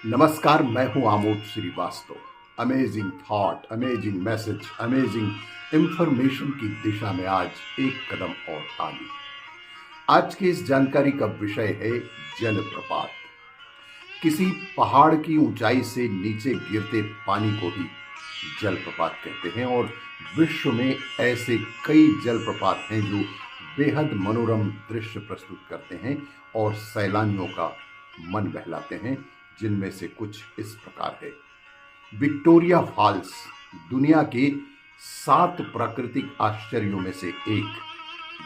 नमस्कार, मैं हूं Amod Srivastava. Amazing thought, amazing message, amazing information की दिशा में आज एक कदम और आगे। आज की इस जानकारी का विषय है जलप्रपात। किसी पहाड़ की ऊंचाई से नीचे गिरते पानी को ही जलप्रपात कहते हैं और विश्व में ऐसे कई जलप्रपात हैं जो बेहद मनोरम दृश्य प्रस्तुत करते हैं और सैलानियों का मन बहलाते हैं, जिनमें से कुछ इस प्रकार है। विक्टोरिया फॉल्स दुनिया के 7 प्राकृतिक आश्चर्यों में से एक।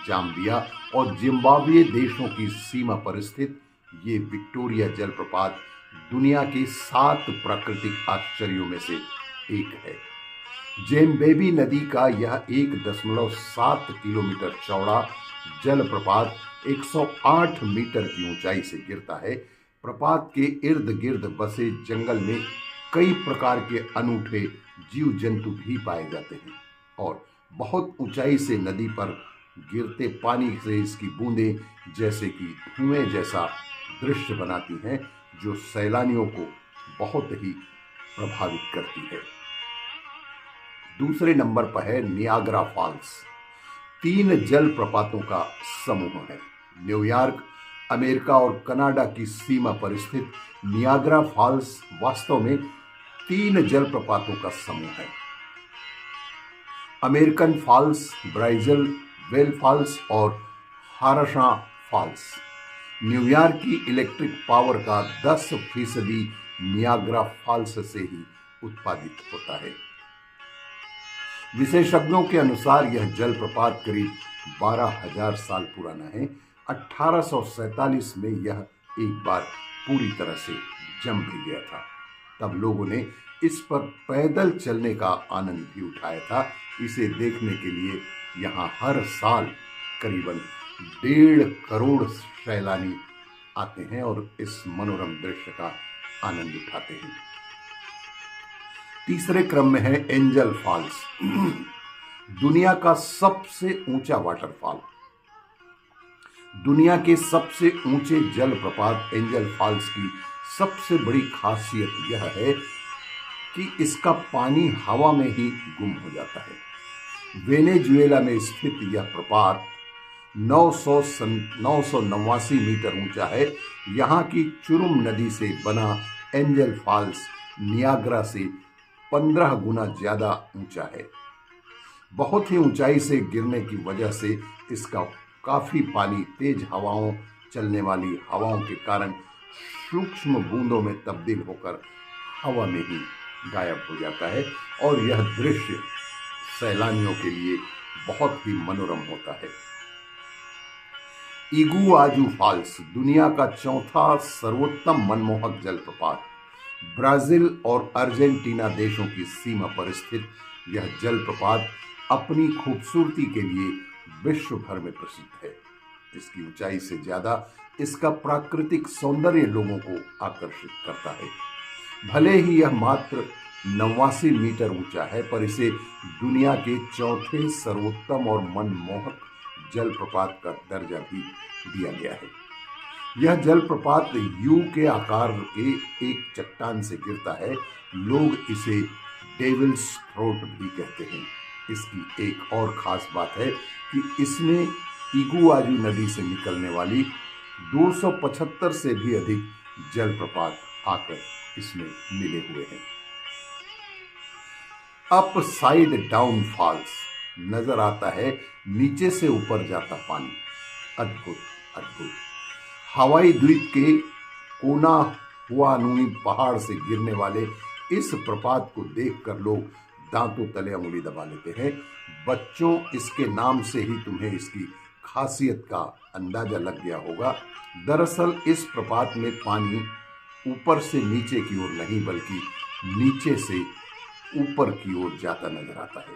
जाम्बिया और जिम्बाब्वे देशों की सीमा पर स्थित ये विक्टोरिया जलप्रपात दुनिया के 7 प्राकृतिक आश्चर्यों में से एक है। जेम्बेबी नदी का यह 1.7 किलोमीटर चौड़ा जलप्रपात 108 मीटर की ऊंचाई से गिरता है। प्रपात के इर्द गिर्द बसे जंगल में कई प्रकार के अनूठे जीव जंतु भी पाए जाते हैं और बहुत ऊंचाई से नदी पर गिरते पानी से इसकी बूंदें जैसे कि धुएं जैसा दृश्य बनाती हैं, जो सैलानियों को बहुत ही प्रभावित करती है। दूसरे नंबर पर है नियाग्रा फॉल्स। 3 जलप्रपातों का समूह है। न्यूयॉर्क, अमेरिका और कनाडा की सीमा पर स्थित नियाग्रा फॉल्स वास्तव में 3 जलप्रपातों का समूह है। American falls, Brazil veil falls और हाराशा फॉल्स। न्यूयॉर्क की इलेक्ट्रिक पावर का 10% नियाग्रा फॉल्स से ही उत्पादित होता है। विशेषज्ञों के अनुसार यह जलप्रपात करीब 12,000 साल पुराना है। 1847 में यह एक बार पूरी तरह से जम भी गया था। तब लोगों ने इस पर पैदल चलने का आनंद भी उठाया था। इसे देखने के लिए यहाँ हर साल करीबन 1.5 करोड़ सैलानी आते हैं और इस मनोरम दृश्य का आनंद उठाते हैं। तीसरे क्रम में है एंजल फॉल्स। दुनिया का सबसे ऊंचा वाटरफॉल। दुनिया के सबसे ऊंचे जलप्रपात एंजल फॉल्स की सबसे बड़ी खासियत यह है कि इसका पानी हवा में ही गुम हो जाता है। वेनेजुएला में स्थित यह प्रपात 989 मीटर ऊंचा है। यहाँ की चुरुम नदी से बना एंजल फॉल्स नियाग्रा से 15 गुना ज्यादा ऊंचा है। बहुत ही ऊंचाई से गिरने की वजह से इसका काफी पानी तेज हवाओं, चलने वाली हवाओं के कारण सूक्ष्म बूंदों में तब्दील होकर हवा में ही गायब हो जाता है और यह दृश्य सैलानियों के लिए बहुत ही मनोरम होता है। इगुआजू फॉल्स दुनिया का 4था सर्वोत्तम मनमोहक जलप्रपात। ब्राजील और अर्जेंटीना देशों की सीमा पर स्थित यह जलप्रपात अपनी खूबसूरती के लिए विश्व भर में प्रसिद्ध है। इसकी ऊंचाई से ज्यादा इसका प्राकृतिक सौंदर्य लोगों को आकर्षित करता है। भले ही यह मात्र 89 मीटर ऊंचा है, पर इसे दुनिया के 4थे सर्वोत्तम और मनमोहक जलप्रपात का दर्जा भी दिया गया है। यह जलप्रपात यू के आकार के एक चट्टान से गिरता है। लोग इसे डेविल्स थ्रोट भी कहते हैं। इसकी एक और खास बात है कि इसमें इगुआजू नदी से निकलने वाली 275 से भी अधिक जलप्रपात आकर इसमें मिले हुए हैं। अप साइड डाउन फॉल्स नजर आता है नीचे से ऊपर जाता पानी। अद्भुत अद्भुत। हवाई द्वीप के कोना हुआनुई पहाड़ से गिरने वाले इस प्रपात को देखकर लोग दांतों तले उंगली दबा लेते हैं। बच्चों, इसके नाम से ही तुम्हें इसकी खासियत का अंदाजा लग गया होगा। दरअसल इस प्रपात में पानी ऊपर से नीचे की ओर नहीं, बल्कि नीचे से ऊपर की ओर जाता नजर आता है।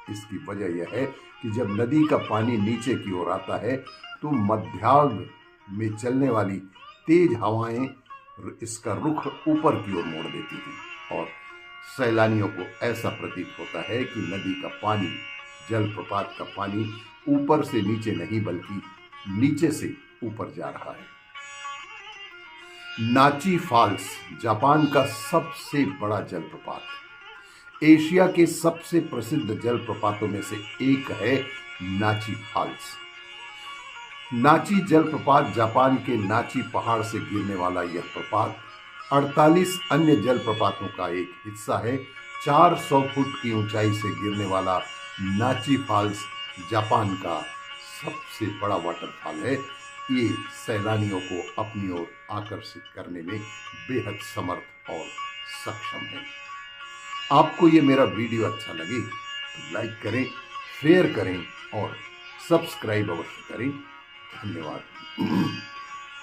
इसकी वजह यह है कि जब नदी का पानी नीचे की ओर आता है तो मध्याह्न में चलने वाली तेज हवाएं इसका रुख ऊपर की ओर मोड़ देती हैं और सैलानियों को ऐसा प्रतीत होता है कि नदी का पानी, जलप्रपात का पानी ऊपर से नीचे नहीं बल्कि नीचे से ऊपर जा रहा है। नाची फॉल्स जापान का सबसे बड़ा जलप्रपात, एशिया के सबसे प्रसिद्ध जलप्रपातों में से एक है नाची फॉल्स। नाची जलप्रपात जापान के नाची पहाड़ से गिरने वाला यह प्रपात 48 अन्य जलप्रपातों का एक हिस्सा है। 400 फुट की ऊंचाई से गिरने वाला नाची फॉल्स जापान का सबसे बड़ा वाटरफॉल है। ये सैलानियों को अपनी ओर आकर्षित करने में बेहद समर्थ और सक्षम है। आपको ये मेरा वीडियो अच्छा लगे तो लाइक करें, शेयर करें और सब्सक्राइब अवश्य करें। धन्यवाद।